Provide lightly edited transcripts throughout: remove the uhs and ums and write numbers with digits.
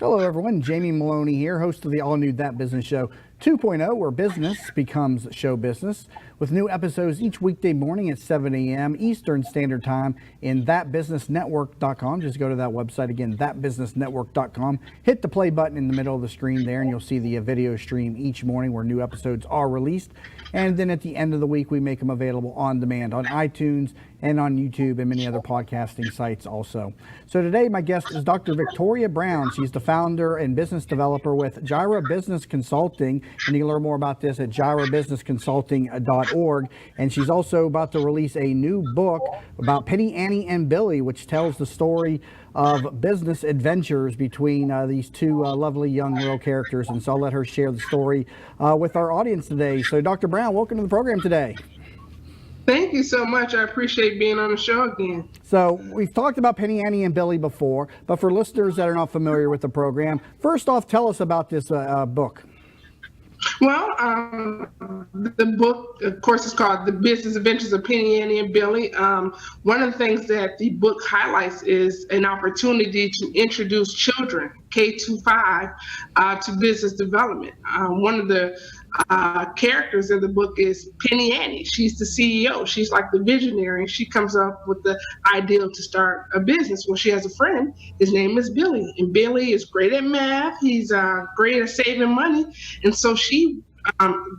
Hello, everyone. Jamie Meloni here, host of the all-new That Business Show 2.0, where business becomes show business, with new episodes each weekday morning at 7 a.m. Eastern Standard Time in thatbusinessnetwork.com. Just go to that website again, thatbusinessnetwork.com. Hit the play button in the middle of the screen there, and you'll see the video stream each morning where new episodes are released. And then at the end of the week, we make them available on demand on iTunes and on YouTube and many other podcasting sites also. So today, my guest is Dr. Victoria Brown. She's the founder and business developer with Jireh Business Consulting, and you can learn more about this at jirehbusinessconsulting.org. And she's also about to release a new book about Penne Anne and Billy, which tells the story of business adventures between these two lovely young little characters. And so I'll let her share the story with our audience today. So Dr. Brown, welcome to the program today. Thank you so much. I appreciate being on the show again. So we've talked about Penne Anne and Billy before, but for listeners that are not familiar with the program, first off, tell us about this book. Well, the book, of course, is called The Business Adventures of Penne Anne and Billy. One of the things that the book highlights is an opportunity to introduce children, K-5, to business development. One of the characters in the book is Penne Anne. She's the CEO. She's like the visionary, and she comes up with the idea to start a business. Well, she has a friend. His name is Billy, and Billy is great at math. He's great at saving money, and so she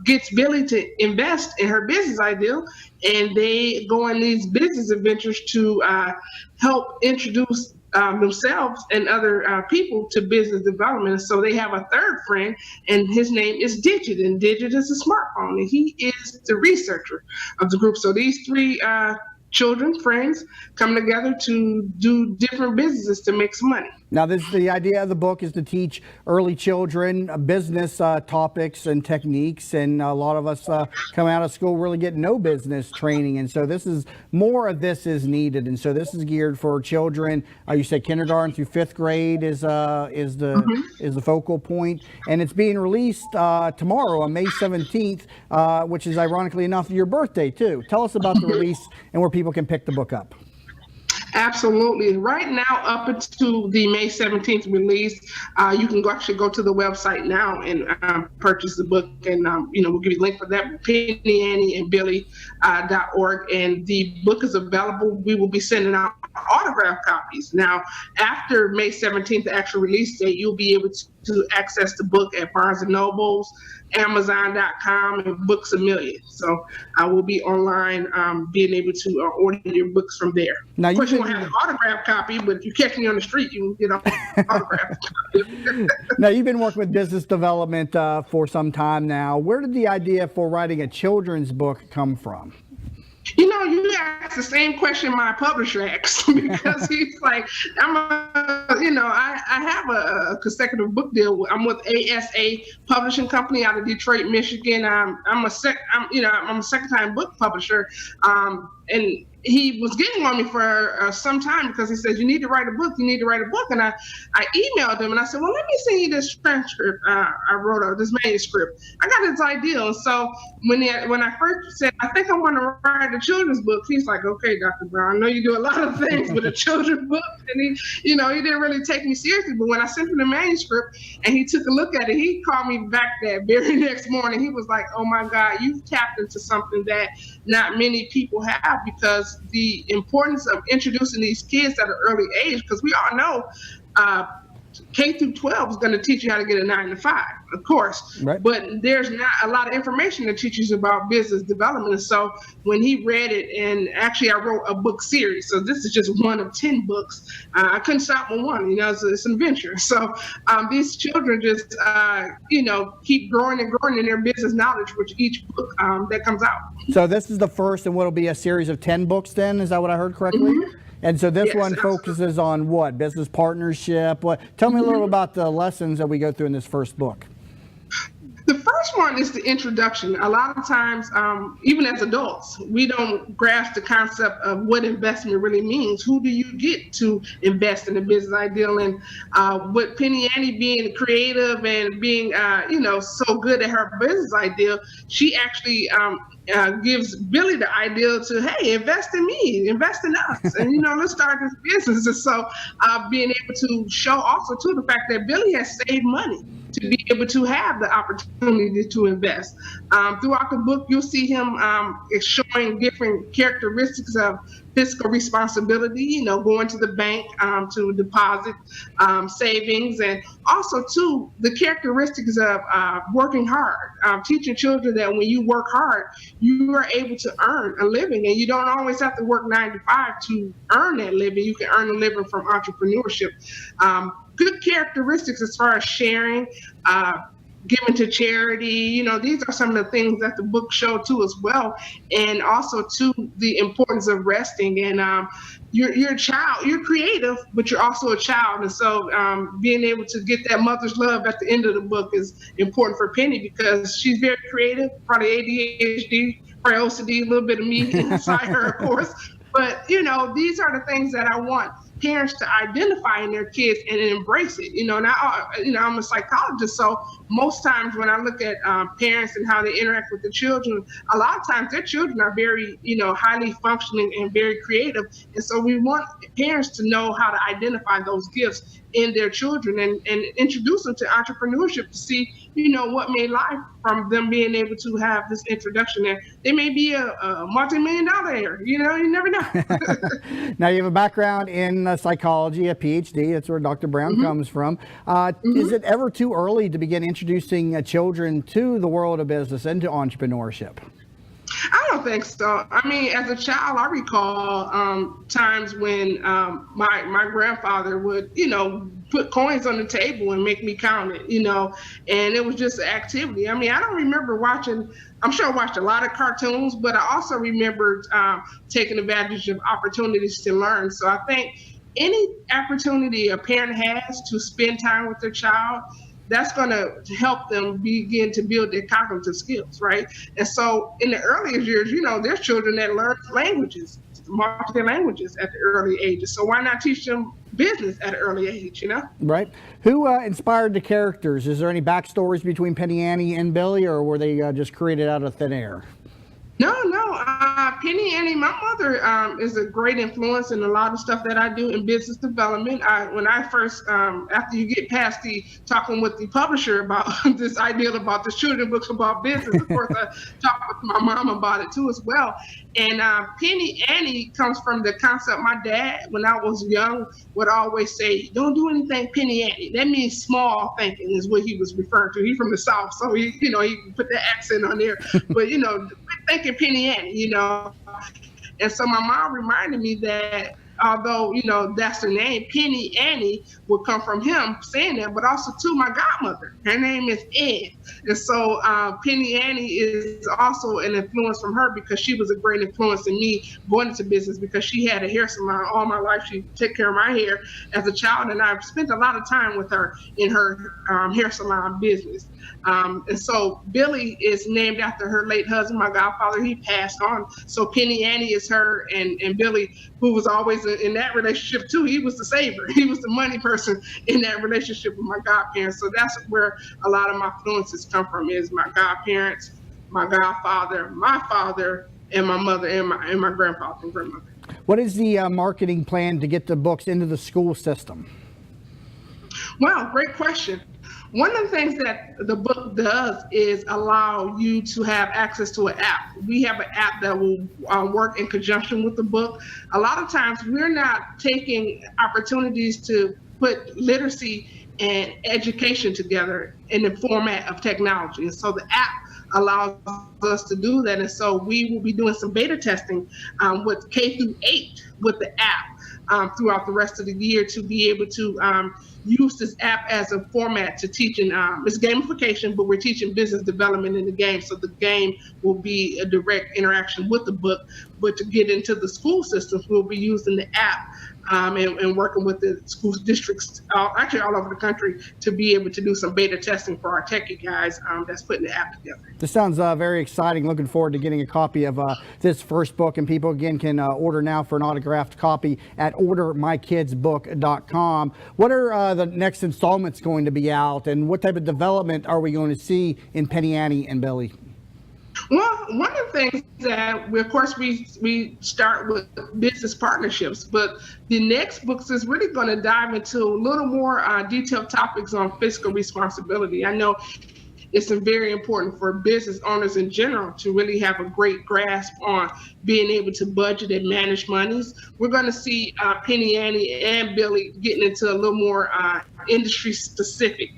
gets Billy to invest in her business idea, and they go on these business adventures to help introduce themselves and other people to business development. So they have a third friend, and his name is Diget, and Diget is a smartphone, and he is the researcher of the group. So these three children, friends, come together to do different businesses to make some money. Now, the idea of the book is to teach early children business topics and techniques, and a lot of us come out of school really get no business training, and so this is more of this is needed, and so this is geared for children. You said kindergarten through fifth grade is the focal point, and it's being released tomorrow on May 17th, which is ironically enough your birthday too. Tell us about the release and where people can pick the book up. Absolutely. Right now, up until the May 17th release, you can actually go to the website now and purchase the book. And, we'll give you a link for that, PenneAnneandBilly.org. And the book is available. We will be sending out autograph copies. Now, after May 17th, the actual release date, you'll be able to access the book at Barnes & Noble's, Amazon.com, and Books A Million. So I will be online being able to order your books from there. Now, of course, you won't have an autograph copy, but if you catch me on the street, you can get an autograph copy. Now, you've been working with business development for some time now. Where did the idea for writing a children's book come from? You asked the same question my publisher asked, because he's like, I have a consecutive book deal. I'm with ASA Publishing Company out of Detroit, Michigan. I'm a second-time book publisher, and he was getting on me for some time because he said, you need to write a book. And I emailed him and I said, well, let me send you this transcript. I wrote this manuscript. I got this idea. And so when I first said, I think I want to write a children's book, he's like, okay, Dr. Brown, I know you do a lot of things with a children's book. And he didn't really take me seriously. But when I sent him the manuscript and he took a look at it, he called me back that very next morning. He was like, oh my God, you've tapped into something that not many people have, because the importance of introducing these kids at an early age, because we all know K through 12 is going to teach you how to get a 9-to-5, of course, right. But there's not a lot of information that teaches you about business development. And so when he read it, and actually I wrote a book series, so this is just one of 10 books. I couldn't stop with one, it's an adventure. So these children just, keep growing and growing in their business knowledge with each book that comes out. So this is the first, and what'll be a series of 10 books then? Is that what I heard correctly? Mm-hmm. And so this one focuses on what? Business partnership? What? Tell me a little about the lessons that we go through in this first book. The first one is the introduction. A lot of times, even as adults, we don't grasp the concept of what investment really means. Who do you get to invest in a business ideal? And with Penne Anne being creative and being, so good at her business ideal, she actually gives Billy the idea to, hey, invest in me, invest in us, and let's start this business. And so being able to show also too the fact that Billy has saved money to be able to have the opportunity to invest. Throughout the book, you'll see him showing different characteristics of fiscal responsibility, going to the bank to deposit savings, and also too the characteristics of working hard, teaching children that when you work hard, you are able to earn a living, and you don't always have to work 9 to 5 to earn that living. You can earn a living from entrepreneurship. Good characteristics as far as sharing, giving to charity. These are some of the things that the book showed too as well. And also too, the importance of resting. And you're a child, you're creative, but you're also a child. And so being able to get that mother's love at the end of the book is important for Penny, because she's very creative, probably ADHD, probably OCD, a little bit of me inside her, of course. But, these are the things that I want parents to identify in their kids and embrace it. Now, I'm a psychologist, so most times when I look at parents and how they interact with the children, a lot of times their children are very, highly functioning and very creative. And so we want parents to know how to identify those gifts in their children and introduce them to entrepreneurship to see, what may lie from them being able to have this introduction. And they may be a multi-million-dollar heir, you never know. Now, you have a background in psychology, a PhD. That's where Dr. Brown comes from. Is it ever too early to begin introducing children to the world of business and to entrepreneurship? I don't think so. I mean, as a child, I recall times when my grandfather would, put coins on the table and make me count it, and it was just an activity. I mean, I don't remember watching, I'm sure I watched a lot of cartoons, but I also remembered taking advantage of opportunities to learn. So I think any opportunity a parent has to spend time with their child, that's going to help them begin to build their cognitive skills, right? And so in the earlier years, there's children that learn languages, multiple languages at the early ages. So why not teach them business at an early age, Right. Who inspired the characters? Is there any backstories between PenneAnne and Billy, or were they just created out of thin air? No. Penne Anne, my mother is a great influence in a lot of stuff that I do in business development. When I first, after you get past the talking with the publisher about this idea about the children's books about business, of course, I talked with my mom about it too as well. And Penne Anne comes from the concept my dad, when I was young, would always say, don't do anything Penne Anne. That means small thinking is what he was referring to. He's from the South, so he put that accent on there. But, thinking Penne Anne, And so my mom reminded me that although, that's the name, Penne Anne would come from him saying that, but also too, my godmother, her name is Ed. And so Penne Anne is also an influence from her, because she was a great influence in me going into business, because she had a hair salon all my life. She took care of my hair as a child, and I've spent a lot of time with her in her hair salon business. And so Billy is named after her late husband, my godfather. He passed on. So Penne Anne is her, and Billy, who was always in that relationship too. He was the saver. He was the money person in that relationship with my godparents. So that's where a lot of my influences come from, is my godparents, my godfather, my father, and my mother, and my grandfather and grandmother. What is the marketing plan to get the books into the school system? Well, great question. One of the things that the book does is allow you to have access to an app. We have an app that will work in conjunction with the book. A lot of times we're not taking opportunities to put literacy and education together in the format of technology. And so the app allows us to do that. And so we will be doing some beta testing with K through 8 with the app throughout the rest of the year, to be able to use this app as a format to teaching. It's gamification, but we're teaching business development in the game. So the game will be a direct interaction with the book. But to get into the school systems, we'll be using the app and working with the school districts, actually all over the country, to be able to do some beta testing for our techie guys that's putting the app together. This sounds very exciting. Looking forward to getting a copy of this first book. And people, again, can order now for an autographed copy at ordermykidsbook.com. What are the next installments going to be out, and what type of development are we going to see in PenneAnne and Billy? Well, one of the things that of course, we start with business partnerships, but the next books is really going to dive into a little more detailed topics on fiscal responsibility. I know it's very important for business owners in general to really have a great grasp on being able to budget and manage monies. We're going to see PenneAnne and Billy getting into a little more industry specific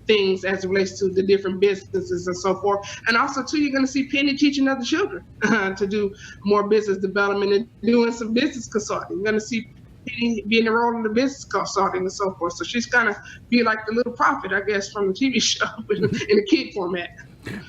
things as it relates to the different businesses and so forth. And also, too, you're going to see Penny teaching other children to do more business development and doing some business consulting. You're going to see Penny being enrolled in the business consulting and so forth. So she's going to be like the little prophet, I guess, from the TV show in a kid format.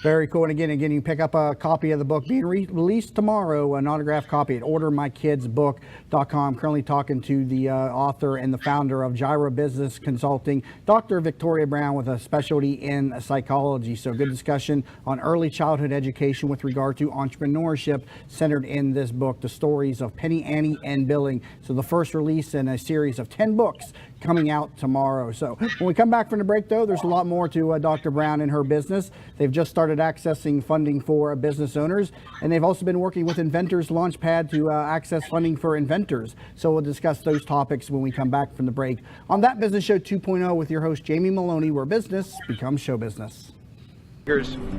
Very cool. And again, you can pick up a copy of the book being released tomorrow, an autographed copy at ordermykidsbook.com. Currently talking to the author and the founder of Jireh Business Consulting, Dr. Victoria Brown, with a specialty in psychology. So good discussion on early childhood education with regard to entrepreneurship centered in this book, the stories of PenneAnne and Billy. So the first release in a series of 10 books coming out tomorrow. So when we come back from the break, though, there's a lot more to Dr. Brown and her business. They've just started accessing funding for business owners, and they've also been working with Inventors Launchpad to access funding for inventors. So we'll discuss those topics when we come back from the break on That Business Show 2.0 with your host, Jamie Meloni, where business becomes show business.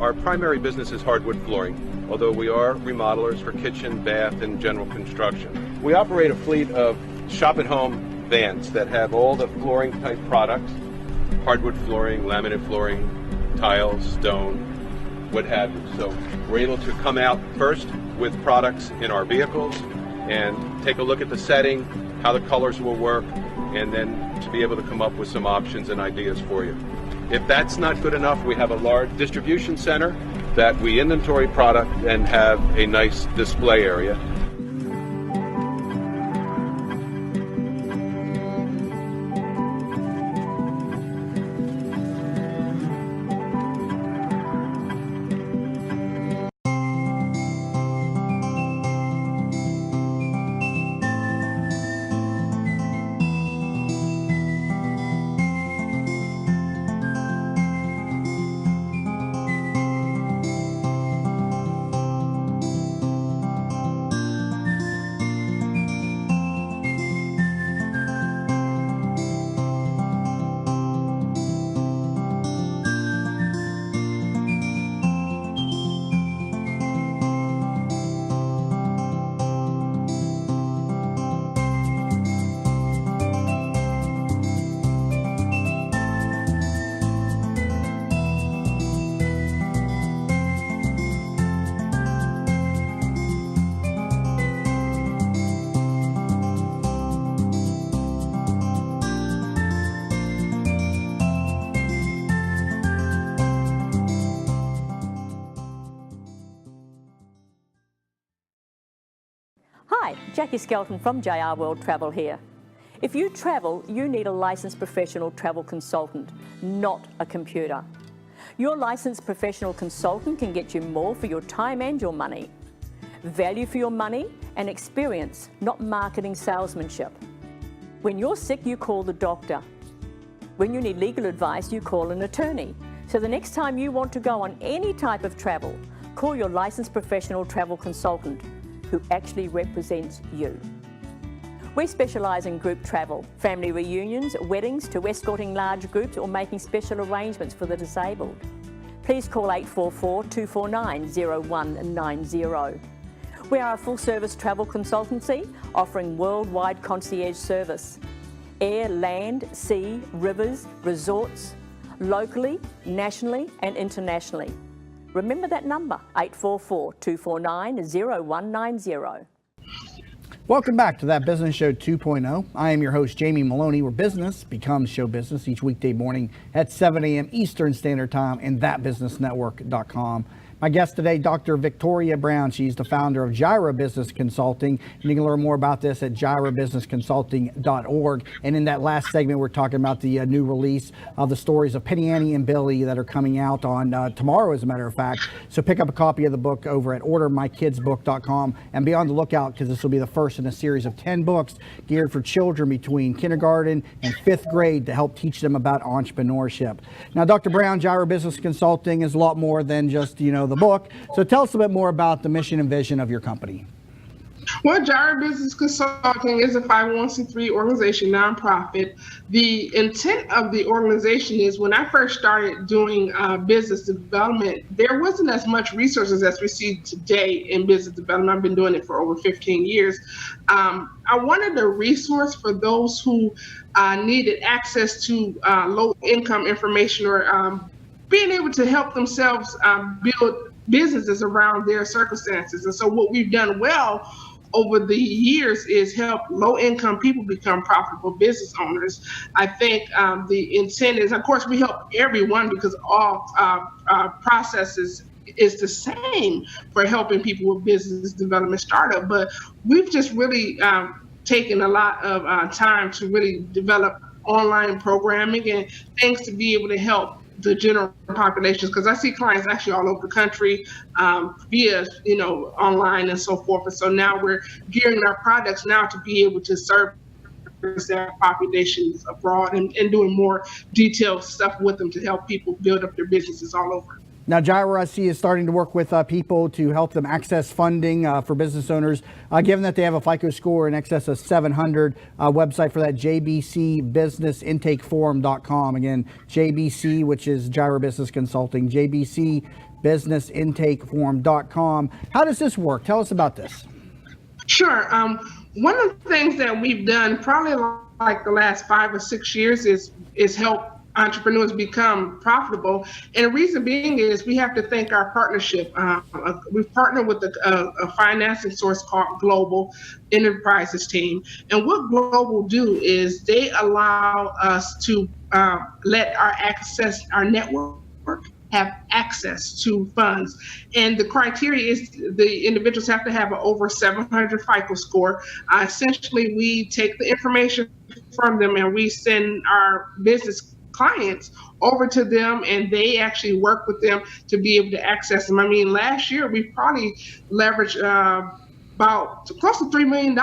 Our primary business is hardwood flooring, although we are remodelers for kitchen, bath, and general construction. We operate a fleet of shop-at-home vans that have all the flooring type products, hardwood flooring, laminate flooring, tiles, stone, what have you. So we're able to come out first with products in our vehicles and take a look at the setting, how the colors will work, and then to be able to come up with some options and ideas for you. If that's not good enough, we have a large distribution center that we inventory product and have a nice display area. Hi, Jackie Skelton from JR World Travel here. If you travel, you need a licensed professional travel consultant, not a computer. Your licensed professional consultant can get you more for your time and your money. Value for your money and experience, not marketing salesmanship. When you're sick, you call the doctor. When you need legal advice, you call an attorney. So the next time you want to go on any type of travel, call your licensed professional travel consultant who actually represents you. We specialise in group travel, family reunions, weddings, to escorting large groups or making special arrangements for the disabled. Please call 844-249-0190. We are a full-service travel consultancy offering worldwide concierge service. Air, land, sea, rivers, resorts, locally, nationally and internationally. Remember that number, 844-249-0190. Welcome back to That Business Show 2.0. I am your host, Jamie Meloni, where business becomes show business each weekday morning at 7 a.m. Eastern Standard Time and thatbusinessnetwork.com. My guest today, Dr. Victoria Brown. She's the founder of Jireh Business Consulting. And you can learn more about this at jirehbusinessconsulting.org. And in that last segment, we're talking about the new release of the stories of PenneAnne and Billy that are coming out on tomorrow, as a matter of fact. So pick up a copy of the book over at ordermykidsbook.com and be on the lookout, because this will be the first in a series of 10 books geared for children between kindergarten and 5th grade to help teach them about entrepreneurship. Now, Dr. Brown, Jireh Business Consulting is a lot more than just, the book. So tell us a bit more about the mission and vision of your company. Well, Jireh Business Consulting is a 501c3 organization, nonprofit. The intent of the organization is when I first started doing business development, there wasn't as much resources as we see today in business development. I've been doing it for over 15 years. I wanted a resource for those who needed access to low-income information or being able to help themselves build businesses around their circumstances. And so what we've done well over the years is help low-income people become profitable business owners. I think the intent is, of course, we help everyone because all processes is the same for helping people with business development startup. But we've just really taken a lot of time to really develop online programming and things to be able to help the general populations, because I see clients actually all over the country via, online and so forth. And so now we're gearing our products now to be able to serve their populations abroad and doing more detailed stuff with them to help people build up their businesses all over. Now, Jireh, I see is starting to work with people to help them access funding for business owners, given that they have a FICO score in excess of 700. Website for that, jbcbusinessintakeforum.com. Again, JBC, which is Jireh Business Consulting, jbcbusinessintakeforum.com. How does this work? Tell us about this. Sure. One of the things that we've done probably like the last 5 or 6 years is help entrepreneurs become profitable. And the reason being is we have to thank our partnership. We've partnered with a financing source called Global Enterprises team. And what Global do is they allow us to let our network have access to funds. And the criteria is the individuals have to have an over 700 FICO score. Essentially, we take the information from them and we send our business clients over to them, and they actually work with them to be able to access them. I mean, last year we probably leveraged about close to $3 million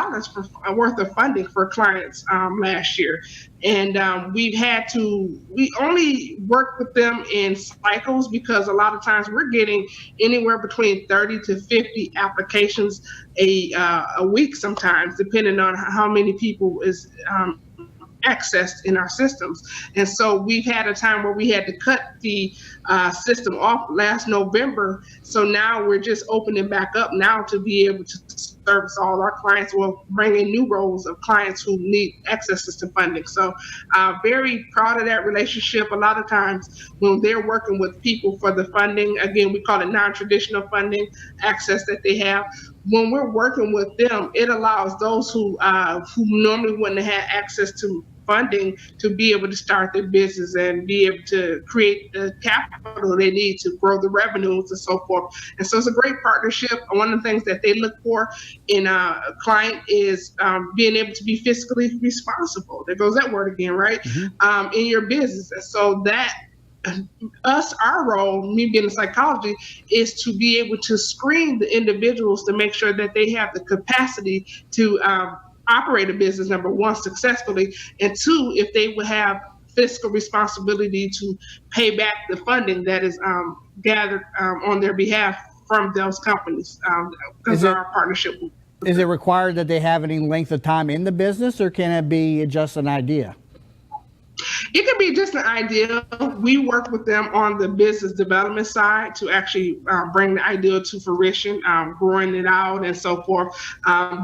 worth of funding for clients last year. And we only work with them in cycles because a lot of times we're getting anywhere between 30 to 50 applications a week sometimes, depending on how many people is accessed in our systems. And so we've had a time where we had to cut the system off last November. So now we're just opening back up now to be able to service all our clients. We'll bring in new roles of clients who need access to funding. So very proud of that relationship. A lot of times when they're working with people for the funding, again, we call it non-traditional funding access that they have. When we're working with them, it allows those who normally wouldn't have access to funding to be able to start their business and be able to create the capital they need to grow the revenues and so forth. And so it's a great partnership. One of the things that they look for in a client is being able to be fiscally responsible. There goes that word again, right? Mm-hmm. In your business. And so that our role, me being in psychology, is to be able to screen the individuals to make sure that they have the capacity to operate a business, number one, successfully, and two, if they would have fiscal responsibility to pay back the funding that is gathered on their behalf from those companies because of our partnership. Is it required that they have any length of time in the business, or can it be just an idea? It could be just an idea. We work with them on the business development side to actually bring the idea to fruition, growing it out and so forth.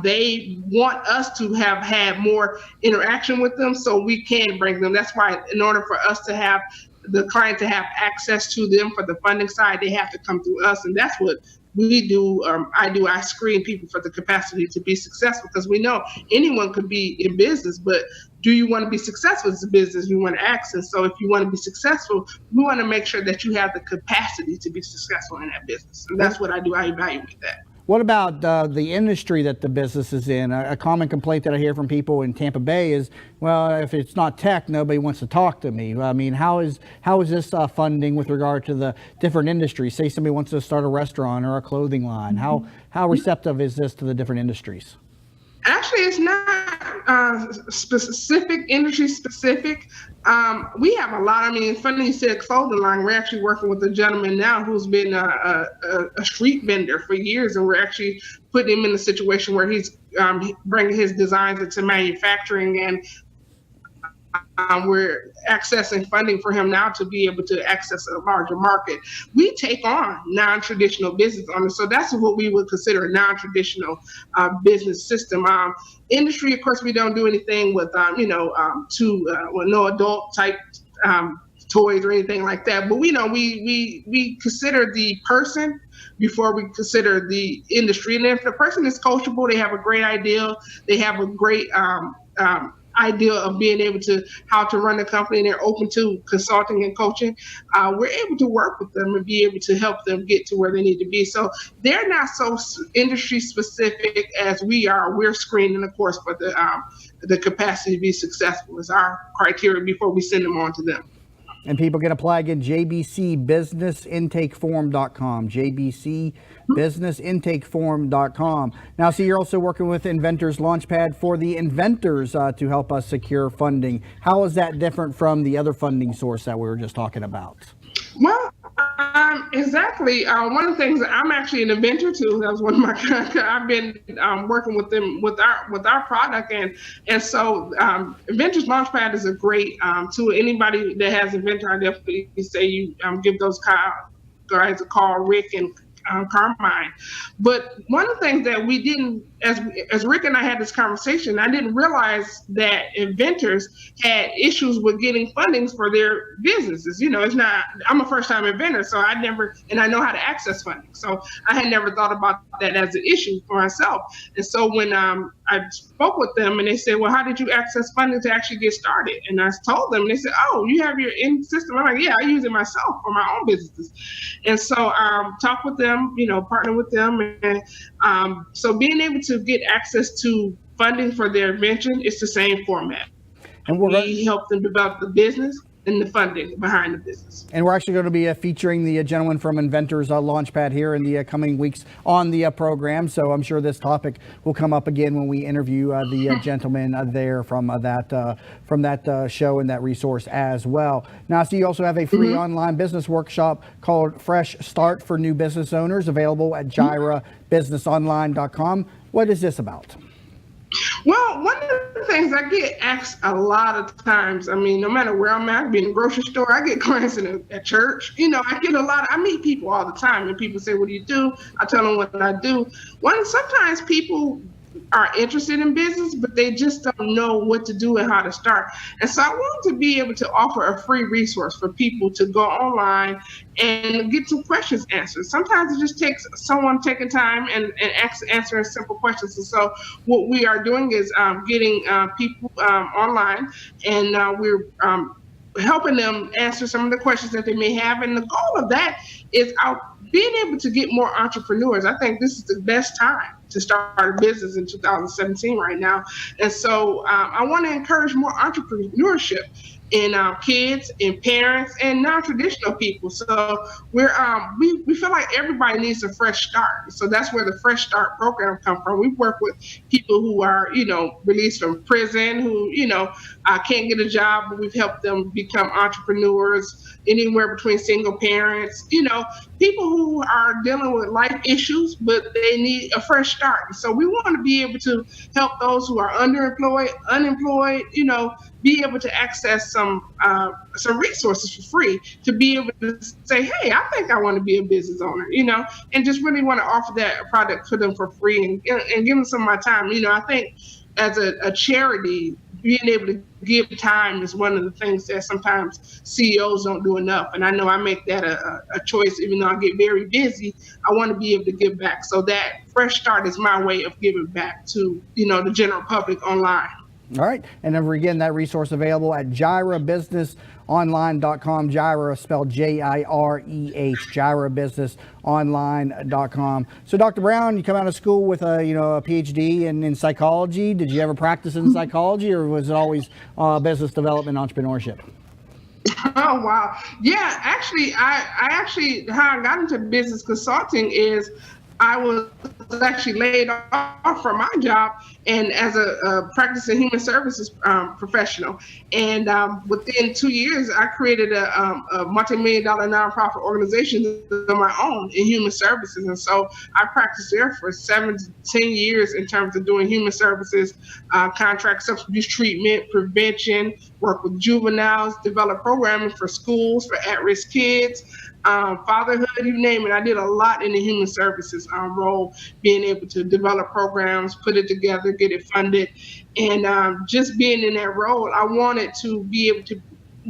They want us to have had more interaction with them so we can bring them. That's why in order for us to have the client to have access to them for the funding side, they have to come through us. And that's what we do. I screen people for the capacity to be successful, because we know anyone could be in business, but do you want to be successful as a business? You want access. So if you want to be successful, we want to make sure that you have the capacity to be successful in that business. And that's what I do. I evaluate that. What about the industry that the business is in? A common complaint that I hear from people in Tampa Bay is, well, if it's not tech, nobody wants to talk to me. I mean, how is this funding with regard to the different industries? Say somebody wants to start a restaurant or a clothing line. How receptive is this to the different industries? Actually, it's not specific, industry specific. We have a lot. I mean, funny you said clothing line. We're actually working with a gentleman now who's been a street vendor for years, and we're actually putting him in a situation where he's bringing his designs into manufacturing, and we're accessing funding for him now to be able to access a larger market. We take on non-traditional business owners, so that's what we would consider a non-traditional business system. Industry, of course, we don't do anything with no adult type toys or anything like that. But we consider the person before we consider the industry. And if the person is coachable, they have a great idea, they have a great idea of being able to how to run a company, and they're open to consulting and coaching, we're able to work with them and be able to help them get to where they need to be. So they're not so industry specific as we are. We're screening, of course, for the capacity to be successful is our criteria before we send them on to them. And people can apply again, jbcbusinessintakeform.com, jbcbusinessintakeform.com. Now, see, you're also working with Inventors Launchpad for the inventors to help us secure funding. How is that different from the other funding source that we were just talking about? Well, exactly. One of the things, I'm actually an inventor too. That was one of my. I've been working with them with our product, and so Inventors Launchpad is a great tool. Anybody that has inventor, I definitely say you give those guys a call, Rick and Carmine. But one of the things that we didn't, as Rick and I had this conversation, I didn't realize that inventors had issues with getting fundings for their businesses. It's not, I'm a first time inventor, so I know how to access funding. So I had never thought about that as an issue for myself. And so when I spoke with them and they said, well, how did you access funding to actually get started? And I told them, they said, oh, you have your in system. I'm like, yeah, I use it myself for my own businesses. And so talk with them, partner with them. And so being able to get access to funding for their invention, it's the same format. And we help them develop the business and the funding behind the business. And we're actually going to be featuring the gentleman from Inventors Launchpad here in the coming weeks on the program. So I'm sure this topic will come up again when we interview the gentleman there from that show and that resource as well. Now, so you also have a free online business workshop called Fresh Start for New Business Owners, available at JirehBusinessOnline.com. What is this about? Well, one of the things I get asked a lot of times, I mean, no matter where I'm at, I be in the grocery store, I get clients at church. I get I meet people all the time, and people say, what do you do? I tell them what I do. Sometimes people are interested in business, but they just don't know what to do and how to start. And so I want to be able to offer a free resource for people to go online and get some questions answered. Sometimes it just takes someone taking time and answering simple questions. And so what we are doing is getting people online, and we're helping them answer some of the questions that they may have. And the goal of that is being able to get more entrepreneurs. I think this is the best time to start a business in 2017 right now. And so I want to encourage more entrepreneurship in kids and parents and non-traditional people. So we feel like everybody needs a fresh start. So that's where the Fresh Start program comes from. We work with people who are, released from prison, who, can't get a job, but we've helped them become entrepreneurs, anywhere between single parents, people who are dealing with life issues, but they need a fresh start. So we want to be able to help those who are underemployed, unemployed, be able to access some resources for free to be able to say, hey, I think I want to be a business owner, and just really want to offer that product for them for free and give them some of my time. I think as a charity, being able to give time is one of the things that sometimes CEOs don't do enough. And I know I make that a choice, even though I get very busy. I want to be able to give back. So that Fresh Start is my way of giving back to, the general public online. All right. And then again, that resource available at JirehBusinessOnline.com. Jireh spelled Jireh, JirehBusinessOnline.com. So, Dr. Brown, you come out of school with a PhD in psychology. Did you ever practice in psychology, or was it always business development, entrepreneurship? Oh, wow. Yeah, actually, I how I got into business consulting is I was actually laid off from my job and as a practicing human services professional. And within 2 years, I created a multi-million-dollar nonprofit organization of my own in human services. And so I practiced there for 7 to 10 years in terms of doing human services, contract substance abuse treatment, prevention, work with juveniles, develop programming for schools for at-risk kids, fatherhood, you name it. I did a lot in the human services role, being able to develop programs, put it together, get it funded. And just being in that role, I wanted to be able to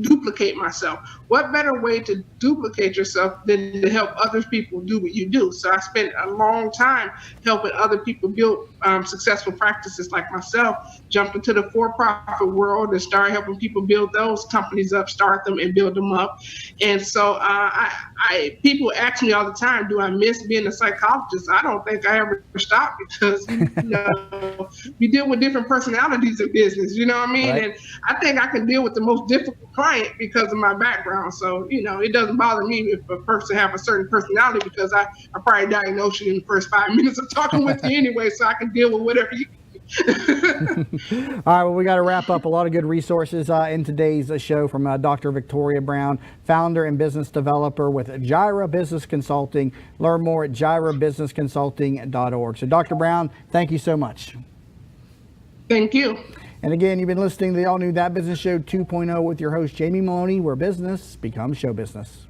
duplicate myself. What better way to duplicate yourself than to help other people do what you do? So I spent a long time helping other people build successful practices like myself, jumped into the for-profit world and started helping people build those companies up, start them and build them up. And so people ask me all the time, do I miss being a psychologist? I don't think I ever stopped because, you deal with different personalities in business, you know what I mean? Right. And I think I can deal with the most difficult client because of my background. So, it doesn't bother me if a person have a certain personality because I probably diagnose you in the first 5 minutes of talking with you anyway, so I can deal with whatever you All right, well, we got to wrap up. A lot of good resources in today's show from Dr. Victoria Brown, founder and business developer with Jireh Business Consulting. Learn more at jirehbusinessconsulting.org. So, Dr. Brown, thank you so much. Thank you. And again, you've been listening to the all-new That Business Show 2.0 with your host, Jamie Meloni, where business becomes show business.